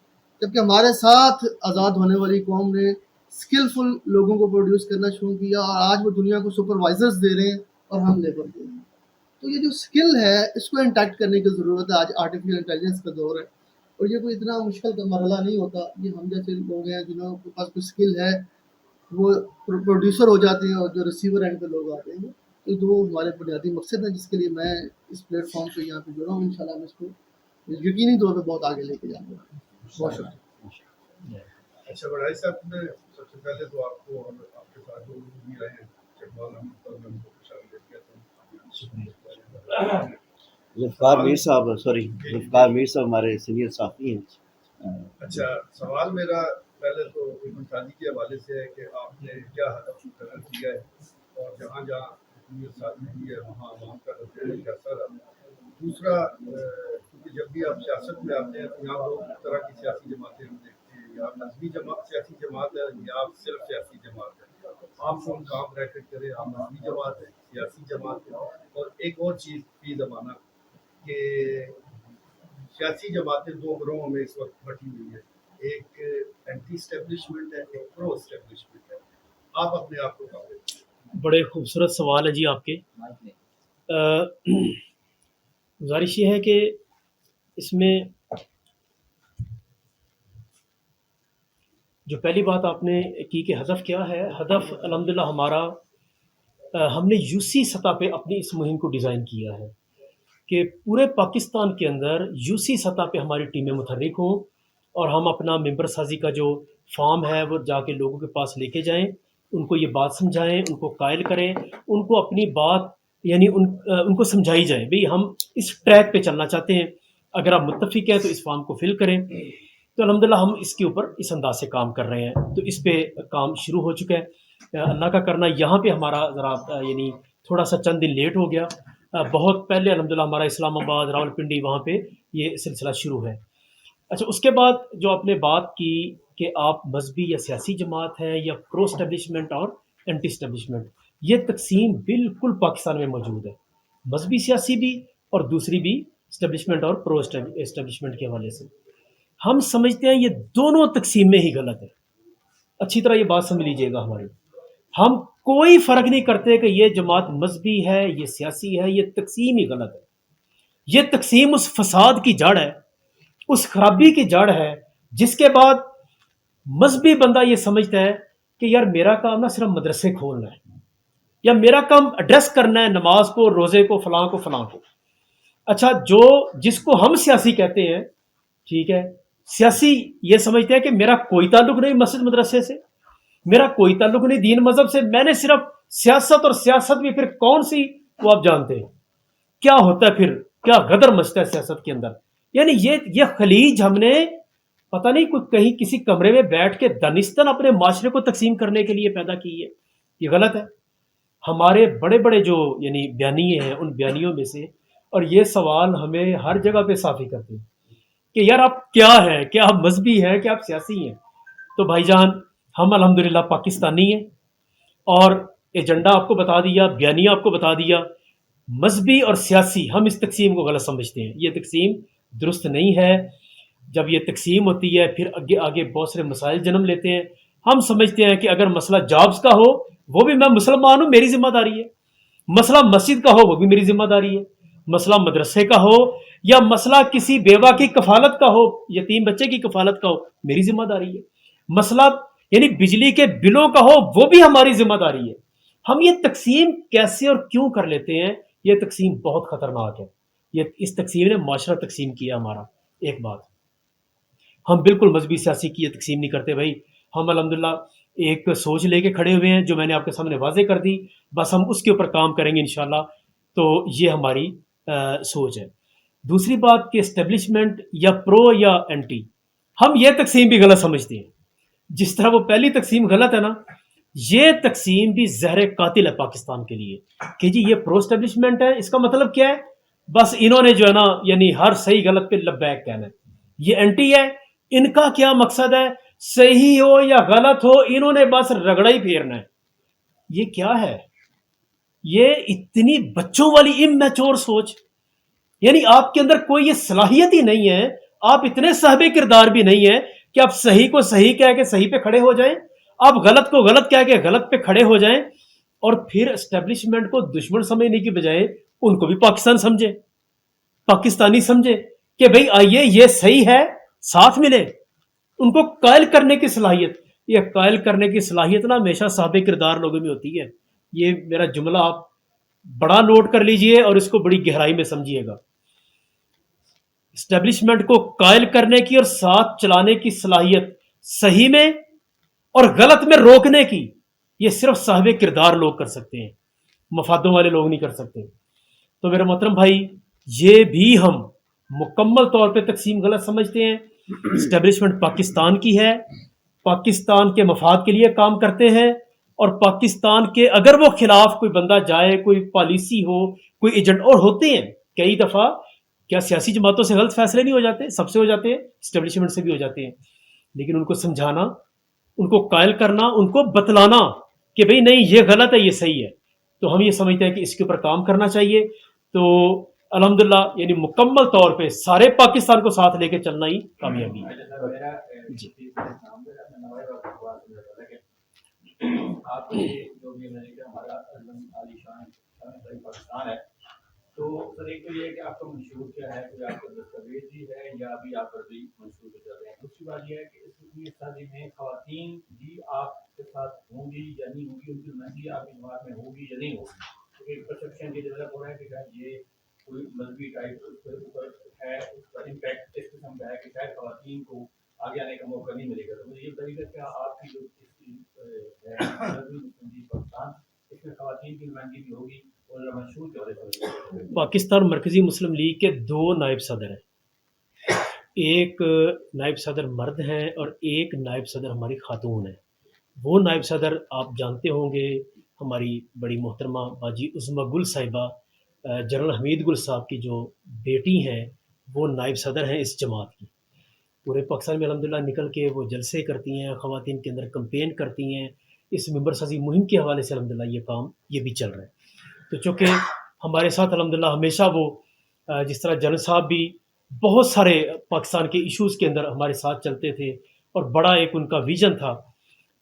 جبکہ ہمارے ساتھ آزاد ہونے والی قوم نے اسکلفل لوگوں کو پروڈیوس کرنا شروع کیا، اور آج وہ دنیا کو سپروائزرز دے رہے ہیں اور ہم لیبر دے رہے ہیں. تو یہ جو اسکل ہے اس کو انٹیکٹ کرنے کی ضرورت ہے. آج آرٹیفیشل انٹیلیجنس کا دور ہے، اور یہ کوئی اتنا مشکل کا مرحلہ نہیں ہوتا. یہ ہم جیسے لوگ ہیں جنہوں کے پاس کوئی اسکل ہے وہ پروڈیوسر ہو جاتے ہیں، اور جو ریسیور اینڈ پہ لوگ آتے ہیں. تو دو ہمارے بنیادی مقصد ہیں جس کے لیے میں اس پلیٹ فارم پہ یہاں پہ جڑا ہوں. انشاءاللہ میں اس کو یقینی طور پہ بہت آگے لے کے جاؤں گا. بہت شکریہ. اچھا بڑائی صاحب نے سب سے پہلے تو آپ کو اور آپ کے ساتھ جو بھی رہے ہیں چکوال احمد پر میں ان کو خوش آمدید کہتا ہوں. ذوالفقار میر صاحب ہمارے سینئر صحافی ہیں. اچھا سوال میرا پہلے تو ایمن سازی کے حوالے سے ہے کہ آپ نے کیا ہدف مقرر کیا ہے اور جہاں جہاں حکومت سازی کی ہے وہاں کا نتیجہ کیسا رہا. دوسرا کیونکہ جب بھی آپ سیاست میں آتے ہیں تو یہاں دو طرح کی سیاسی جماعتیں ہم دیکھتے ہیں، یا نسبی سیاسی جماعت ہے یا صرف سیاسی جماعت ہے. آپ کو کام ریکٹ کرے آپ نسبی جماعت ہے، سیاسی جماعت ہے. اور ایک اور چیز فی زمانہ کہ سیاسی جماعتیں دو گروہوں میں اس وقت بٹی ہوئی ہے، ایک اینٹی اسٹیبلشمنٹ ہے، ایک پرو اسٹیبلشمنٹ ہے. آپ اپنے آپ کو کہا. بڑے خوبصورت سوال ہے جی آپ کے. گزارش یہ ہے کہ اس میں جو پہلی بات آپ نے کی کہ ہدف کیا ہے، ہدف الحمدللہ ہمارا ہم نے یو سی سطح پہ اپنی اس مہم کو ڈیزائن کیا ہے کہ پورے پاکستان کے اندر یو سی سطح پہ ہماری ٹیمیں متحرک ہوں اور ہم اپنا ممبر سازی کا جو فارم ہے وہ جا کے لوگوں کے پاس لے کے جائیں، ان کو یہ بات سمجھائیں، ان کو قائل کریں، ان کو اپنی بات یعنی ان کو سمجھائی جائے بھئی ہم اس ٹریک پہ چلنا چاہتے ہیں، اگر آپ متفق ہیں تو اس فارم کو فل کریں۔ تو الحمدللہ ہم اس کے اوپر اس انداز سے کام کر رہے ہیں، تو اس پہ کام شروع ہو چکا ہے۔ اللہ کا کرنا یہاں پہ ہمارا ذرا یعنی تھوڑا سا چند دن لیٹ ہو گیا، بہت پہلے الحمدللہ ہمارا اسلام آباد، راولپنڈی وہاں پہ یہ سلسلہ شروع ہے۔ اچھا، اس کے بعد جو آپ نے بات کی کہ آپ مذہبی یا سیاسی جماعت ہے یا پرو اسٹیبلشمنٹ اور اینٹی اسٹیبلشمنٹ، یہ تقسیم بالکل پاکستان میں موجود ہے، مذہبی سیاسی بھی اور دوسری بھی اسٹیبلشمنٹ اور پرو اسٹیبلشمنٹ کے حوالے سے۔ ہم سمجھتے ہیں یہ دونوں تقسیمیں ہی غلط ہے، اچھی طرح یہ بات سمجھ لیجئے گا ہماری، ہم کوئی فرق نہیں کرتے کہ یہ جماعت مذہبی ہے یہ سیاسی ہے، یہ تقسیم ہی غلط ہے۔ یہ تقسیم اس فساد کی جڑ ہے، اس خرابی کی جڑ ہے، جس کے بعد مذہبی بندہ یہ سمجھتا ہے کہ یار میرا کام نہ صرف مدرسے کھولنا ہے یا میرا کام ایڈریس کرنا ہے نماز کو، روزے کو، فلاں کو فلاں کو۔ اچھا، جس کو ہم سیاسی کہتے ہیں، ٹھیک ہے، سیاسی یہ سمجھتے ہیں کہ میرا کوئی تعلق نہیں مسجد مدرسے سے، میرا کوئی تعلق نہیں دین مذہب سے، میں نے صرف سیاست، اور سیاست بھی پھر کون سی وہ آپ جانتے ہیں کیا ہوتا ہے، پھر کیا غدر مچتا ہے سیاست کے اندر۔ یعنی یہ خلیج ہم نے پتہ نہیں کوئی کہیں کسی کمرے میں بیٹھ کے دانستاً اپنے معاشرے کو تقسیم کرنے کے لیے پیدا کی ہے، یہ غلط ہے۔ ہمارے بڑے بڑے جو یعنی بیانیے ہیں، ان بیانیوں میں سے، اور یہ سوال ہمیں ہر جگہ پہ صافی کرتے ہیں کہ یار آپ کیا ہیں، کیا آپ مذہبی ہیں، کیا آپ سیاسی ہیں؟ تو بھائی جان، ہم الحمدللہ پاکستانی ہیں، اور ایجنڈا آپ کو بتا دیا، بیانیہ آپ کو بتا دیا، مذہبی اور سیاسی ہم اس تقسیم کو غلط سمجھتے ہیں، یہ تقسیم درست نہیں ہے۔ جب یہ تقسیم ہوتی ہے پھر آگے بہت سارے مسائل جنم لیتے ہیں۔ ہم سمجھتے ہیں کہ اگر مسئلہ جابز کا ہو، وہ بھی میں مسلمان ہوں، میری ذمہ داری ہے، مسئلہ مسجد کا ہو وہ بھی میری ذمہ داری ہے، مسئلہ مدرسے کا ہو یا مسئلہ کسی بیوہ کی کفالت کا ہو، یتیم بچے کی کفالت کا ہو، میری ذمہ داری ہے، مسئلہ یعنی بجلی کے بلوں کا ہو وہ بھی ہماری ذمہ داری ہے۔ ہم یہ تقسیم کیسے اور کیوں کر لیتے ہیں؟ یہ تقسیم بہت خطرناک ہے، اس تقسیم نے معاشرہ تقسیم کیا ہمارا۔ ایک بات، ہم بالکل مذہبی سیاسی کی یہ تقسیم نہیں کرتے بھائی، ہم الحمدللہ ایک سوچ لے کے کھڑے ہوئے ہیں جو میں نے آپ کے سامنے واضح کر دی، بس ہم اس کے اوپر کام کریں گے انشاءاللہ۔ تو یہ ہماری سوچ ہے۔ دوسری بات کہ اسٹیبلشمنٹ یا پرو یا اینٹی، ہم یہ تقسیم بھی غلط سمجھتے ہیں، جس طرح وہ پہلی تقسیم غلط ہے نا، یہ تقسیم بھی زہر قاتل ہے پاکستان کے لیے کہ جی یہ پرو اسٹیبلشمنٹ ہے، اس کا مطلب کیا ہے؟ بس انہوں نے جو ہے نا یعنی ہر صحیح غلط پہ لبیک کہنا ہے۔ یہ اینٹی ہے، ان کا کیا مقصد ہے؟ صحیح ہو یا غلط ہو انہوں نے بس رگڑا ہی پھیرنا ہے۔ یہ کیا ہے؟ یہ اتنی بچوں والی امیچور سوچ، یعنی آپ کے اندر کوئی یہ صلاحیت ہی نہیں ہے، آپ اتنے صاحب کردار بھی نہیں ہیں کہ آپ صحیح کو صحیح کہہ کے صحیح پہ کھڑے ہو جائیں، آپ غلط کو غلط کہہ کے غلط پہ کھڑے ہو جائیں، اور پھر اسٹیبلشمنٹ کو دشمن سمجھنے کی بجائے ان کو بھی پاکستان سمجھے، پاکستانی سمجھے کہ بھئی آئیے یہ صحیح ہے، ساتھ ملے، ان کو قائل کرنے کی صلاحیت۔ یہ قائل کرنے کی صلاحیت نا ہمیشہ صاحب کردار لوگوں میں ہوتی ہے۔ یہ میرا جملہ آپ بڑا نوٹ کر لیجئے اور اس کو بڑی گہرائی میں سمجھیے گا۔ اسٹیبلشمنٹ کو قائل کرنے کی اور ساتھ چلانے کی صلاحیت صحیح میں اور غلط میں روکنے کی، یہ صرف صاحب کردار لوگ کر سکتے ہیں، مفادوں والے لوگ نہیں کر سکتے۔ تو میرے محترم بھائی، یہ بھی ہم مکمل طور پہ تقسیم غلط سمجھتے ہیں۔ اسٹیبلشمنٹ پاکستان کی ہے، پاکستان کے مفاد کے لیے کام کرتے ہیں، اور پاکستان کے اگر وہ خلاف کوئی بندہ جائے، کوئی پالیسی ہو، کوئی ایجنٹ، اور ہوتے ہیں کئی دفعہ، کیا سیاسی جماعتوں سے غلط فیصلے نہیں ہو جاتے؟ سب سے ہو جاتے ہیں، اسٹیبلشمنٹ سے بھی ہو جاتے ہیں، لیکن ان کو سمجھانا، ان کو قائل کرنا، ان کو بتلانا کہ بھئی نہیں یہ غلط ہے یہ صحیح ہے، تو ہم یہ سمجھتے ہیں کہ اس کے اوپر کام کرنا چاہیے۔ تو الحمدللہ یعنی مکمل طور پہ سارے پاکستان کو ساتھ لے کے چلنا ہی کامیابی ہے۔ جی آپ کے جو بھی ہمارا عالی شان پاکستان ہے، تو سر ایک تو یہ ہے کہ آپ کا منشور کیا ہے، کوئی آپ کا دستاویز بھی ہے یا ابھی آپ عرضی منشور پہ چل رہے ہیں؟ دوسری بات یہ ہے کہ اس کی شادی میں خواتین بھی آپ کے ساتھ ہوں گی یا نہیں ہوں گی، ان کی نمائندگی آپ کی جماعت میں ہوگی یا نہیں ہوگی؟ کیونکہ ایک پرسیپشن یہ ڈیولپ ہو رہا ہے کہ شاید یہ کوئی مذہبی ٹائپ اس کے اوپر ہے، اس کا امپیکٹ اس قسم کا ہے کہ شاید خواتین کو آگے آنے کا موقع نہیں ملے گا. تو مجھے یہ بتائیے گا کیا آپ کی جو اس کی ہے مسلم پاکستان، اس میں خواتین کی نمائندگی بھی ہوگی اور منشور کے حوالے سے؟ پاکستان مرکزی مسلم لیگ کے 2 نائب صدر ہیں، ایک نائب صدر مرد ہیں اور ایک نائب صدر ہماری خاتون ہیں. وہ نائب صدر آپ جانتے ہوں گے، ہماری بڑی محترمہ باجی عظمیٰ گل صاحبہ، جنرل حمید گل صاحب کی جو بیٹی ہیں، وہ نائب صدر ہیں اس جماعت کی. پورے پاکستان میں الحمدللہ نکل کے وہ جلسے کرتی ہیں، خواتین کے اندر کمپین کرتی ہیں. اس ممبر سازی مہم کے حوالے سے الحمدللہ یہ کام یہ بھی چل رہا ہے. تو چونکہ ہمارے ساتھ الحمدللہ ہمیشہ وہ جس طرح جنرل صاحب بھی بہت سارے پاکستان کے ایشوز کے اندر ہمارے ساتھ چلتے تھے اور بڑا ایک ان کا ویژن تھا،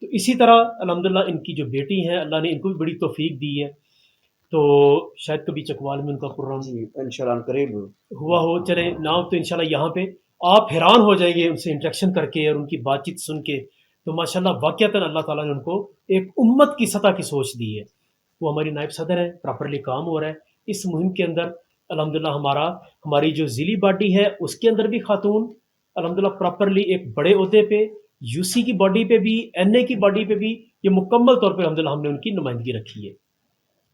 تو اسی طرح الحمدللہ ان کی جو بیٹی ہیں اللہ نے ان کو بھی بڑی توفیق دی ہے. تو شاید کبھی چکوال میں ان کا پروگرام جی انشاءاللہ قریب ہوا ہو، چلے نام تو انشاءاللہ یہاں پہ آپ حیران ہو جائیں گے ان سے انٹریکشن کر کے اور ان کی بات چیت سن کے. تو ماشاءاللہ واقعتاً اللہ تعالیٰ نے ان کو ایک امت کی سطح کی سوچ دی ہے. وہ ہماری نائب صدر ہیں، پراپرلی کام ہو رہا ہے اس مہم کے اندر. الحمدللہ ہماری جو ضلعی باڈی ہے اس کے اندر بھی خاتون الحمدللہ پراپرلی ایک بڑے عہدے پہ، یو سی کی باڈی پہ بھی، این اے کی باڈی پہ بھی، یہ مکمل طور پہ الحمدللہ ہم نے ان کی نمائندگی رکھی ہے.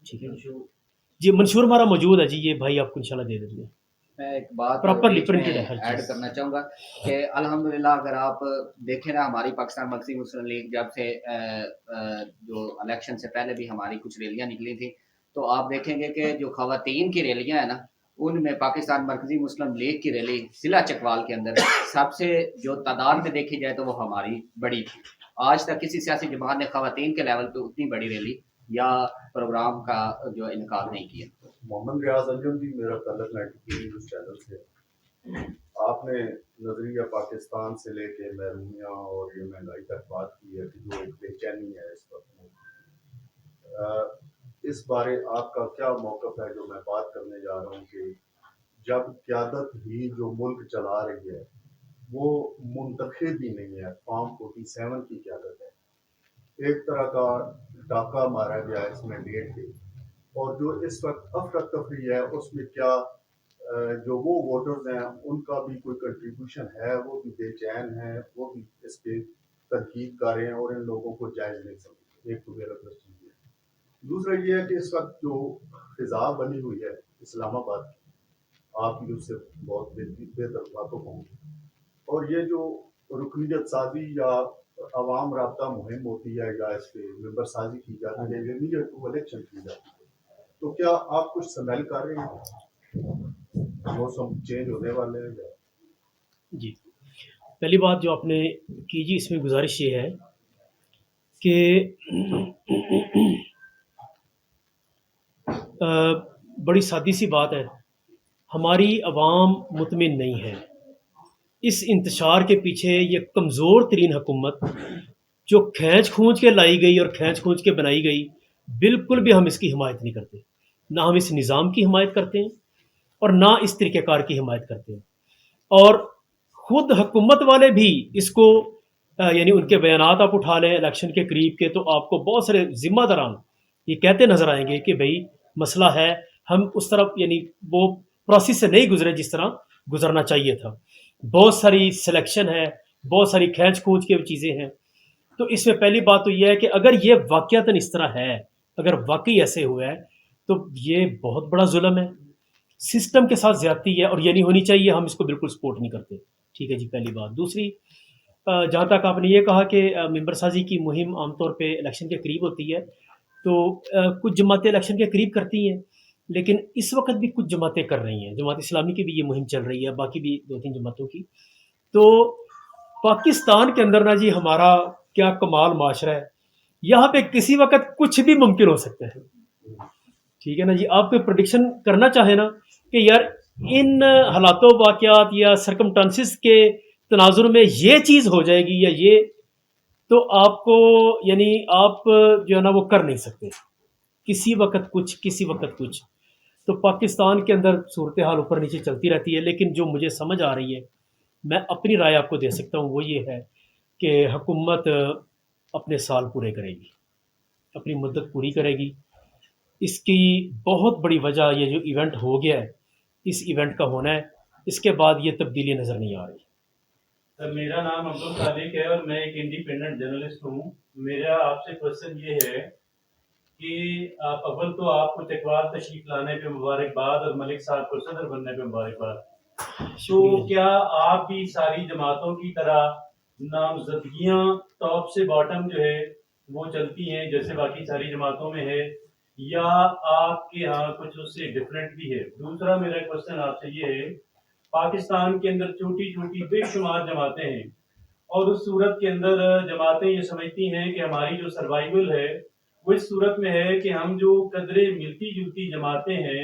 ٹھیک ہے جی، منشور ہمارا موجود ہے جی، یہ بھائی آپ کو انشاءاللہ دے دیں گے. میں ایک بات Properly بیچ میں printed ہے ہر ایڈ چیز. کرنا چاہوں گا کہ الحمدللہ اگر آپ دیکھیں نا، ہماری پاکستان مرکزی مسلم لیگ جب سے جو الیکشن سے پہلے بھی ہماری کچھ ریلیاں نکلی تھیں، تو آپ دیکھیں گے کہ جو خواتین کی ریلیاں ہیں نا، ان میں پاکستان مرکزی مسلم لیگ کی ریلی ضلع چکوال کے اندر سب سے جو تعداد میں دیکھی جائے تو وہ ہماری بڑی تھی. آج تک کسی سیاسی جماعت نے خواتین کے لیول پہ اتنی بڑی ریلی یا پروگرام کا جو انعقاد نہیں کیا. محمد ریاض انجم جی، میرا تعلق 92 نیوز چینل سے. آپ نے نظریہ پاکستان سے لے کے محرومیاں اور یہ مہنگائی تک بات کی ہے کہ جو ایک بے چینی ہے اس وقت میں، اس بارے آپ کا کیا موقف ہے؟ جو میں بات کرنے جا رہا ہوں کہ جب قیادت ہی جو ملک چلا رہی ہے وہ منتخب ہی نہیں ہے، فارم 47 کی قیادت ہے، ایک طرح کا ڈاکہ مارا گیا اس میں ڈیٹ پہ، اور جو اس وقت افراتفری ہے اس میں کیا جو وہ ووٹرز ہیں ان کا بھی کوئی کنٹریبیوشن ہے؟ وہ بھی بے چین ہیں، وہ بھی اس پہ تنقید کر رہے ہیں اور ان لوگوں کو جائز نہیں سمجھتے. ایک تو میرا کوشچن یہ ہے. دوسرا یہ ہے کہ اس وقت جو فضا بنی ہوئی ہے اسلام آباد کی، آپ بھی اس سے بہت بہتر واقف ہوں گے، اور یہ جو رکنیت سازی یا عوام رابطہ مہم ہوتی ہے یا اس پہ ممبر سازی کی جاتی ہے، الیکشن کی جاتی ہے، تو کیا آپ کچھ سمیل کر رہے ہیں؟ موسم چینج ہونے والے ہیں؟ جی، پہلی بات جو آپ نے کی جی، اس میں گزارش یہ ہے کہ بڑی سادی سی بات ہے، ہماری عوام مطمئن نہیں ہے. اس انتشار کے پیچھے یہ کمزور ترین حکومت جو کھینچ کھونچ کے لائی گئی اور کھینچ کھونچ کے بنائی گئی، بالکل بھی ہم اس کی حمایت نہیں کرتے. نہ ہم اس نظام کی حمایت کرتے ہیں اور نہ اس طریقہ کار کی حمایت کرتے ہیں. اور خود حکومت والے بھی اس کو یعنی ان کے بیانات آپ اٹھا لیں الیکشن کے قریب کے، تو آپ کو بہت سارے ذمہ داران یہ کہتے نظر آئیں گے کہ بھائی مسئلہ ہے، ہم اس طرف یعنی وہ پروسیس سے نہیں گزرے جس طرح گزرنا چاہیے تھا. بہت ساری سلیکشن ہے، بہت ساری کھینچ کھونچ کی چیزیں ہیں. تو اس میں پہلی بات تو یہ ہے کہ اگر یہ واقعتاً اس طرح ہے، اگر واقعی ایسے ہوا ہے تو یہ بہت بڑا ظلم ہے، سسٹم کے ساتھ زیادتی ہے اور یہ نہیں ہونی چاہیے. ہم اس کو بالکل سپورٹ نہیں کرتے. ٹھیک ہے جی، پہلی بات. دوسری، جہاں تک آپ نے یہ کہا کہ ممبر سازی کی مہم عام طور پہ الیکشن کے قریب ہوتی ہے، تو کچھ جماعتیں الیکشن کے قریب کرتی ہیں، لیکن اس وقت بھی کچھ جماعتیں کر رہی ہیں. جماعت اسلامی کی بھی یہ مہم چل رہی ہے، باقی بھی 2-3 جماعتوں کی. تو پاکستان کے اندر نا جی ہمارا کیا کمال معاشرہ ہے، یہاں پہ کسی وقت کچھ بھی ممکن ہو سکتا ہے. ٹھیک ہے نا جی، آپ کوئی پریڈکشن کرنا چاہیں نا کہ یار ان حالات و واقعات یا سرکمٹانسز کے تناظر میں یہ چیز ہو جائے گی یا یہ، تو آپ کو یعنی آپ جو ہے نا وہ کر نہیں سکتے، کسی وقت کچھ کسی وقت کچھ. تو پاکستان کے اندر صورتحال اوپر نیچے چلتی رہتی ہے، لیکن جو مجھے سمجھ آ رہی ہے، میں اپنی رائے آپ کو دے سکتا ہوں، وہ یہ ہے کہ حکومت اپنے سال پورے کرے گی، اپنی مدت پوری کرے گی. اس کی بہت بڑی وجہ یہ جو ایونٹ ہو گیا ہے، اس ایونٹ کا ہونا ہے. اس کے بعد یہ تبدیلی نظر نہیں آ رہی. سر میرا نام عبد الخالق ہے اور میں ایک انڈیپینڈنٹ جرنلسٹ ہوں. میرا آپ سے کوشچن یہ ہے کہ اول تو آپ کو تقوال تشریف لانے پہ مبارکباد اور ملک صاحب کو صدر بننے پہ مبارکباد. تو کیا آپ بھی ساری جماعتوں کی طرح نامزدگیاں ٹاپ سے باٹم جو ہے وہ چلتی ہیں جیسے باقی ساری جماعتوں میں ہے، یا آپ کے ہاں کچھ اس سے ڈفرینٹ بھی ہے؟ دوسرا میرا کوشچن آپ سے یہ ہے، پاکستان کے اندر چھوٹی چھوٹی بے شمار جماعتیں ہیں اور اس صورت کے اندر جماعتیں یہ سمجھتی ہیں کہ ہماری جو سروائیول ہے وہ اس صورت میں ہے کہ ہم جو قدرے ملتی جلتی جماعتیں ہیں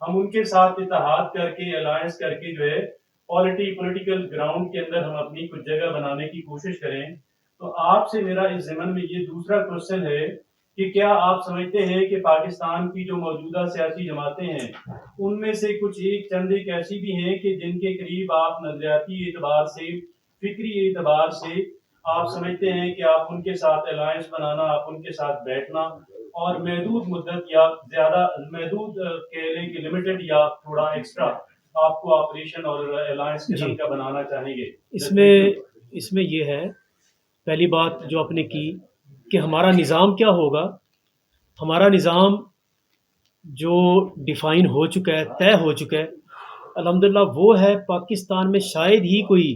ہم ان کے ساتھ اتحاد کر کے الائنس کر کے جو ہے پولیٹیکل گراؤنڈ کے اندر ہم اپنی کچھ جگہ بنانے کی کوشش کریں. تو آپ سے میرا اس ضمن میں یہ دوسرا کوشچن ہے کہ کیا آپ سمجھتے ہیں کہ پاکستان کی جو موجودہ سیاسی جماعتیں ہیں ان میں سے کچھ چند ایک ایسی بھی ہیں کہ جن کے قریب آپ نظریاتی اعتبار سے، فکری اعتبار سے آپ سمجھتے ہیں کہ آپ ان کے ساتھ الائنس بنانا، آپ ان کے ساتھ بیٹھنا اور محدود مدت یا زیادہ محدود کہہ لیں کہ لمیٹڈ یا تھوڑا ایکسٹرا آپ کو آپریشن اور الائنس قسم کا بنانا چاہیں گے؟ اس میں یہ ہے، پہلی بات جو آپ نے کی کہ ہمارا نظام کیا ہوگا. ہمارا نظام جو ڈیفائن ہو چکا ہے، طے ہو چکا ہے الحمدللہ، وہ ہے پاکستان میں شاید ہی کوئی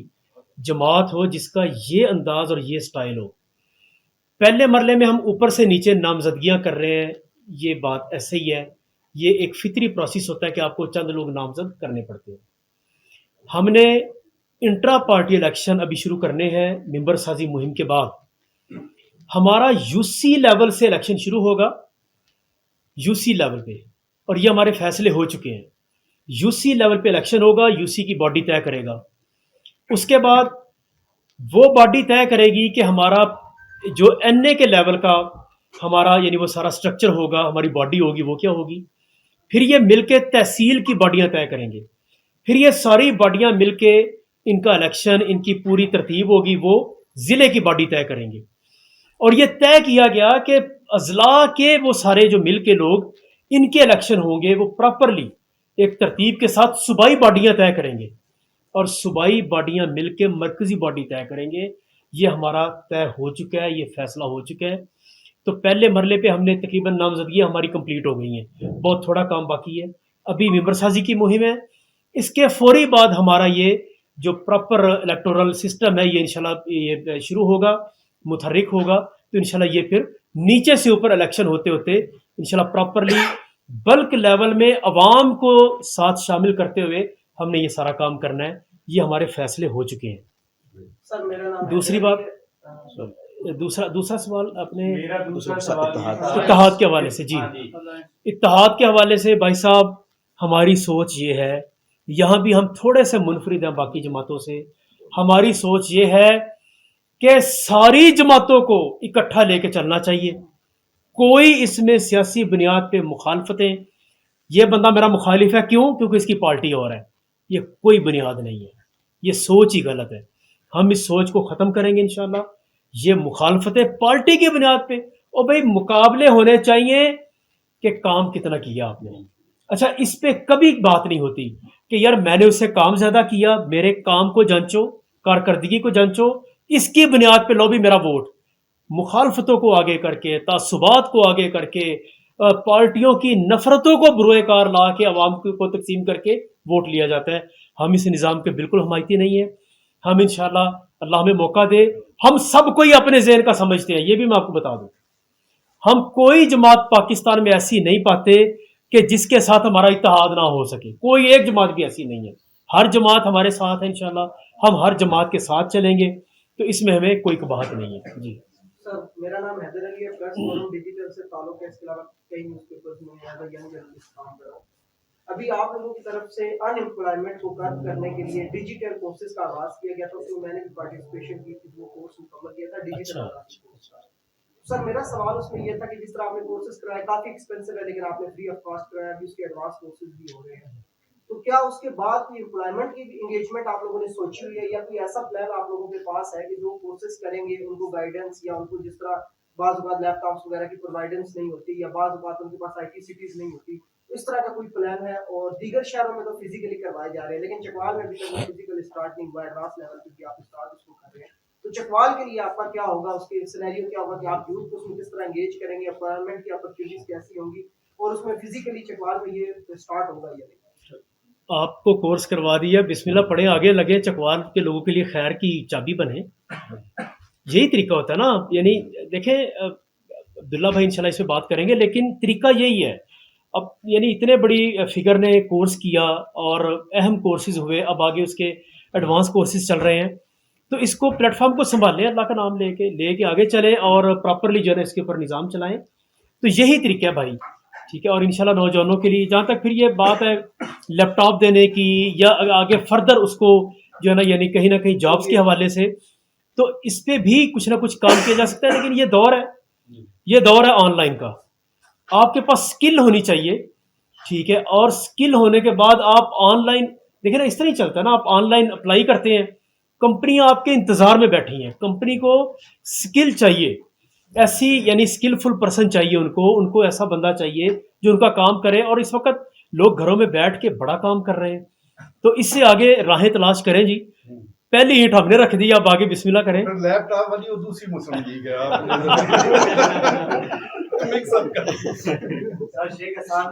جماعت ہو جس کا یہ انداز اور یہ سٹائل ہو. پہلے مرحلے میں ہم اوپر سے نیچے نامزدگیاں کر رہے ہیں، یہ بات ایسے ہی ہے. یہ ایک فطری پروسیس ہوتا ہے کہ آپ کو چند لوگ نامزد کرنے پڑتے ہیں. ہم نے انٹرا پارٹی الیکشن ابھی شروع کرنے ہیں ممبر سازی مہم کے بعد. ہمارا یو سی لیول سے الیکشن شروع ہوگا، یو سی لیول پہ، اور یہ ہمارے فیصلے ہو چکے ہیں. یو سی لیول پہ الیکشن ہوگا، یو سی کی باڈی طے کرے گا. اس کے بعد وہ باڈی طے کرے گی کہ ہمارا جو این اے کے لیول کا ہمارا یعنی وہ سارا سٹرکچر ہوگا، ہماری باڈی ہوگی، وہ کیا ہوگی. پھر یہ مل کے تحصیل کی باڈیاں طے کریں گے. پھر یہ ساری باڈیاں مل کے ان کا الیکشن، ان کی پوری ترتیب ہوگی، وہ ضلع کی باڈی طے کریں گے. اور یہ طے کیا گیا کہ اضلاع کے وہ سارے جو مل کے لوگ ان کے الیکشن ہوں گے، وہ پراپرلی ایک ترتیب کے ساتھ صوبائی باڈیاں طے کریں گے اور صوبائی باڈیاں مل کے مرکزی باڈی طے کریں گے. یہ ہمارا طے ہو چکا ہے، یہ فیصلہ ہو چکا ہے. تو پہلے مرحلے پہ ہم نے تقریباً نامزدگیاں ہماری کمپلیٹ ہو گئی ہیں، بہت تھوڑا کام باقی ہے، ابھی ممبر سازی کی مہم ہے. اس کے فوری بعد ہمارا یہ جو پراپر الیکٹورل سسٹم ہے یہ انشاءاللہ یہ شروع ہوگا، متحرک ہوگا. تو انشاءاللہ یہ پھر نیچے سے اوپر الیکشن ہوتے ہوتے انشاءاللہ پراپرلی بلک لیول میں عوام کو ساتھ شامل کرتے ہوئے ہم نے یہ سارا کام کرنا ہے. یہ ہمارے فیصلے ہو چکے ہیں. سر میرا نام دوسری بات، دوسرا سوال اپنے میرا دوسرا سوال یہ تھا اتحاد کے حوالے سے. جی، اتحاد کے حوالے سے بھائی صاحب ہماری سوچ یہ ہے، یہاں بھی ہم تھوڑے سے منفرد ہیں باقی جماعتوں سے. ہماری سوچ یہ ہے کہ ساری جماعتوں کو اکٹھا لے کے چلنا چاہیے. کوئی اس میں سیاسی بنیاد پہ مخالفتیں، یہ بندہ میرا مخالف ہے کیوں؟ کیونکہ اس کی پارٹی اور ہے، یہ کوئی بنیاد نہیں ہے. یہ سوچ ہی غلط ہے. ہم اس سوچ کو ختم کریں گے انشاءاللہ. یہ مخالفتیں پارٹی کی بنیاد پہ، اور بھائی مقابلے ہونے چاہیے کہ کام کتنا کیا آپ نے. اچھا، اس پہ کبھی بات نہیں ہوتی کہ یار میں نے اس سے کام زیادہ کیا، میرے کام کو جانچو، کارکردگی کو جانچو، اس کی بنیاد پہ لو بھی میرا ووٹ. مخالفتوں کو آگے کر کے، تعصبات کو آگے کر کے، پارٹیوں کی نفرتوں کو بروئے کار لا کے عوام کو تقسیم کر کے ووٹ لیا جاتا ہے. ہم اس نظام کے بالکل حمایتی نہیں ہیں. ہم انشاءاللہ اللہ ہمیں موقع دے، ہم سب کوئی اپنے ذہن کا سمجھتے ہیں. یہ بھی میں آپ کو بتا دوں، ہم کوئی جماعت پاکستان میں ایسی نہیں پاتے کہ جس کے ساتھ ہمارا اتحاد نہ ہو سکے. کوئی ایک جماعت بھی ایسی نہیں ہے. ہر جماعت ہمارے ساتھ ہے انشاءاللہ. ہم ہر جماعت کے ساتھ چلیں گے. تو اس میں ہمیں کوئی کباہت نہیں ہے. جی سر میرا نام حیدر علی ہے، پریس فورم ڈیجیٹل سے تعلق ہے. اس کے علاوہ کئی نیوز پیپرز میں ایز اے ینگ جرنلسٹ کام کر رہا ہوں. ابھی آپ لوگوں کی طرف سے ان امپلائمنٹ کو کم کرنے کے لیے ڈیجیٹل کورسز کا آغاز کیا گیا تھا. اس میں میں نے بھی پارٹیسپیشن کی تھی، وہ کورس مکمل کیا تھا ڈیجیٹل. سر میرا سوال اس میں یہ تھا کہ جس طرح آپ نے کورسز کرائے کافی ایکسپینسو ہے لیکن آپ نے فری آف کاسٹ کرایا, ابھی اس کے ایڈوانس کورسز بھی ہو رہے ہیں, تو کیا اس کے بعد کوئی امپلائمنٹ کی بھی انگیجمنٹ آپ لوگوں نے سوچی ہوئی ہے یا کوئی ایسا پلان آپ لوگوں کے پاس ہے کہ جو کورسز کریں گے ان کو گائیڈنس یا ان کو جس طرح بعض اوقات لیپ ٹاپس وغیرہ کی پرووائڈنس نہیں ہوتی یا بعض اوقات ان کے پاس آئی ٹی سٹیز نہیں ہوتی, اس طرح کا کوئی پلان ہے؟ اور دیگر شہروں میں تو فزیکلی کروائے جا رہے ہیں لیکن چکوال میں ابھی تک فزیکل اسٹارٹ نہیں ہوا, ایڈوانس لیول پہ بھی آپ اسٹارٹ اس کو کر رہے ہیں, تو چکوال کے لیے آپ کا کیا ہوگا, اس کے سینیریو کیا ہوگا کہ آپ یوتھ کو اس میں کس طرح انگیج کریں گے, امپلائمنٹ کی اپرچونیٹیز کیسی ہوں گی, اور اس میں فزیکلی چکوال میں یہ اسٹارٹ ہوگا یا نہیں؟ آپ کو کورس کروا دیا, بسم اللہ پڑھیں, آگے لگے, چکوال کے لوگوں کے لیے خیر کی چابی بنے, یہی طریقہ ہوتا ہے نا. یعنی دیکھیں عبداللہ بھائی انشاءاللہ اس پہ بات کریں گے, لیکن طریقہ یہی ہے. اب یعنی اتنے بڑی فگر نے کورس کیا اور اہم کورسز ہوئے, اب آگے اس کے ایڈوانس کورسز چل رہے ہیں, تو اس کو پلیٹ فارم کو سنبھالیں, اللہ کا نام لے کے آگے چلیں اور پراپرلی جو ہے اس کے اوپر نظام چلائیں. تو یہی طریقہ ہے بھائی, ٹھیک ہے. اور انشاءاللہ نوجوانوں کے لیے جہاں تک پھر یہ بات ہے لیپ ٹاپ دینے کی یا آگے فردر اس کو جو ہے نا یعنی کہیں نہ کہیں جابس کے حوالے سے, تو اس پہ بھی کچھ نہ کچھ کام کیا جا سکتا ہے. لیکن یہ دور ہے آن لائن کا, آپ کے پاس اسکل ہونی چاہیے, ٹھیک ہے. اور اسکل ہونے کے بعد آپ آن لائن دیکھیں نا, اس طرح ہی چلتا ہے نا, آپ آن لائن اپلائی کرتے ہیں, کمپنیاں آپ کے انتظار میں بیٹھی ہیں, کمپنی کو اسکل چاہیے, ایسی یعنی اسکلفل پرسن چاہیے, ان کو ایسا بندہ چاہیے جو ان کا کام کرے. اور اس وقت لوگ گھروں میں بیٹھ کے بڑا کام کر رہے ہیں, تو اس سے آگے راہیں تلاش کریں جی. پہلی اینٹ ہم نے رکھ دی, اب آگے بسم اللہ کریں. لیپ ٹاپ والی اور دوسری مسلم لیگ ہے آپ مکس اپ کر شیخ احسان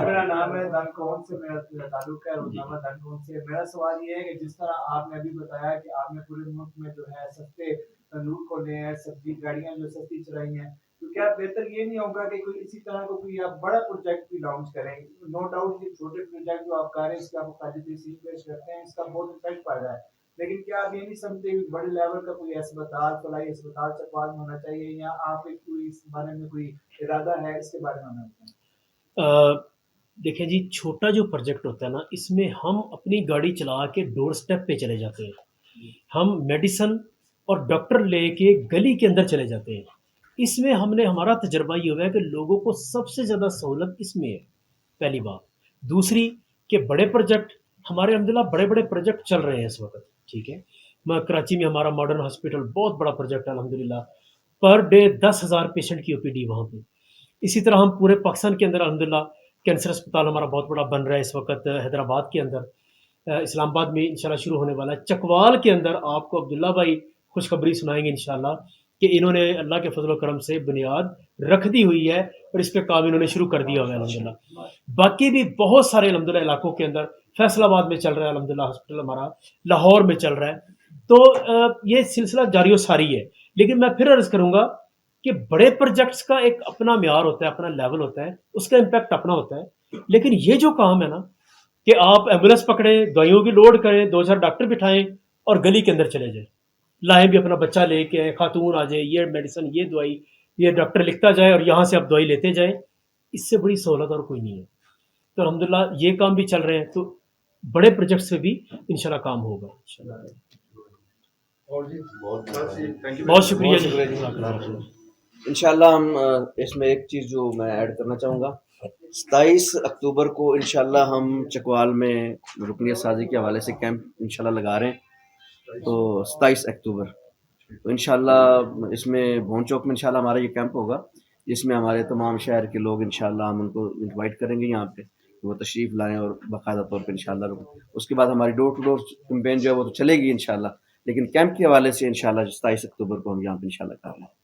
میرا نام ہے, دنکون سے میرا تعلق ہے, روزنامہ دنکون سے. میرا سوال یہ ہے کہ جس طرح آپ نے ابھی بتایا کہ آپ نے پورے ملک میں جو ہے سستے تندور کھولے ہیں, سبزی گاڑیاں جو سستی چلائی ہیں, تو کیا بہتر یہ نہیں ہوگا کہ کوئی اسی طرح کو کوئی آپ بڑا پروجیکٹ بھی لانچ کریں؟ نو ڈاؤٹ یہ چھوٹے پروجیکٹ جو آپ کر رہے ہیں اس کا آپ قاعدے سے پیش کرتے ہیں, اس کا بہت افیکٹ پڑ رہا ہے, لیکن کیا آپ یہ نہیں سمجھتے بڑے لیول کا کوئی اسپتال فلاحی اسپتال چکوال میں ہونا چاہیے, یا آپ کوئی اس بارے میں کوئی ارادہ ہے, اس کے بارے میں ہمیں بتائیں. دیکھیں جی, چھوٹا جو پروجیکٹ ہوتا ہے نا, اس میں ہم اپنی گاڑی چلا کے ڈور سٹیپ پہ چلے جاتے ہیں, ہم میڈیسن اور ڈاکٹر لے کے گلی کے اندر چلے جاتے ہیں. اس میں ہمارا تجربہ یہ ہوا ہے کہ لوگوں کو سب سے زیادہ سہولت اس میں ہے, پہلی بات. دوسری کہ بڑے پروجیکٹ ہمارے الحمدللہ بڑے پروجیکٹ چل رہے ہیں اس وقت, ٹھیک ہے. کراچی میں ہمارا ماڈرن ہاسپٹل بہت بڑا پروجیکٹ ہے الحمدللہ, پر ڈے 10,000 پیشنٹ کی OPD وہاں پہ. اسی طرح ہم پورے پاکستان کے اندر الحمدللہ کینسر اسپتال ہمارا بہت بڑا بن رہا ہے اس وقت حیدرآباد کے اندر, اسلام آباد میں انشاءاللہ شروع ہونے والا ہے. چکوال کے اندر آپ کو عبداللہ بھائی خوشخبری سنائیں گے انشاءاللہ کہ انہوں نے اللہ کے فضل و کرم سے بنیاد رکھ دی ہوئی ہے اور اس پہ کام انہوں نے شروع کر دیا ہوا ہے الحمدللہ. باقی بھی بہت سارے الحمدللہ علاقوں کے اندر, فیصل آباد میں چل رہا ہے الحمدللہ ہاسپٹل ہمارا, لاہور میں چل رہا ہے. تو یہ سلسلہ جاری و ساری ہے. لیکن میں پھر عرض کروں گا کہ بڑے پروجیکٹس کا ایک اپنا معیار ہوتا ہے, اپنا لیول ہوتا ہے, اس کا امپیکٹ اپنا ہوتا ہے. لیکن یہ جو کام ہے نا کہ آپ ایمبولینس پکڑیں, دوائیوں کی لوڈ کریں, 2-4 ڈاکٹر بٹھائیں اور گلی کے اندر چلے جائیں, لائیں بھی اپنا بچہ لے کے, خاتون آ جائے, یہ میڈیسن یہ دوائی یہ ڈاکٹر لکھتا جائے اور یہاں سے آپ دوائی لیتے جائیں, اس سے بڑی سہولت اور کوئی نہیں ہے. تو الحمدللہ یہ کام بھی چل رہے ہیں, تو بڑے پروجیکٹ سے بھی انشاءاللہ کام ہوگا انشاءاللہ. بہت شکریہ جی. انشاءاللہ ہم اس میں ایک چیز جو میں ایڈ کرنا چاہوں گا, 27 اکتوبر کو انشاءاللہ ہم چکوال میں رکنیت سازی کے حوالے سے کیمپ انشاءاللہ لگا رہے ہیں. تو 27 اکتوبر تو انشاءاللہ اس میں بھون چوک میں انشاءاللہ ہمارا یہ کیمپ ہوگا, جس میں ہمارے تمام شہر کے لوگ انشاءاللہ ہم ان کو انوائٹ کریں گے یہاں پہ, وہ تشریف لائیں اور باقاعدہ طور پہ انشاءاللہ. اس کے بعد ہماری ڈور ٹو ڈور کیمپین جو ہے وہ تو چلے گی انشاءاللہ, لیکن کیمپ کے حوالے سے انشاءاللہ 27 اکتوبر کو ہم یہاں پہ انشاءاللہ کر رہے ہیں.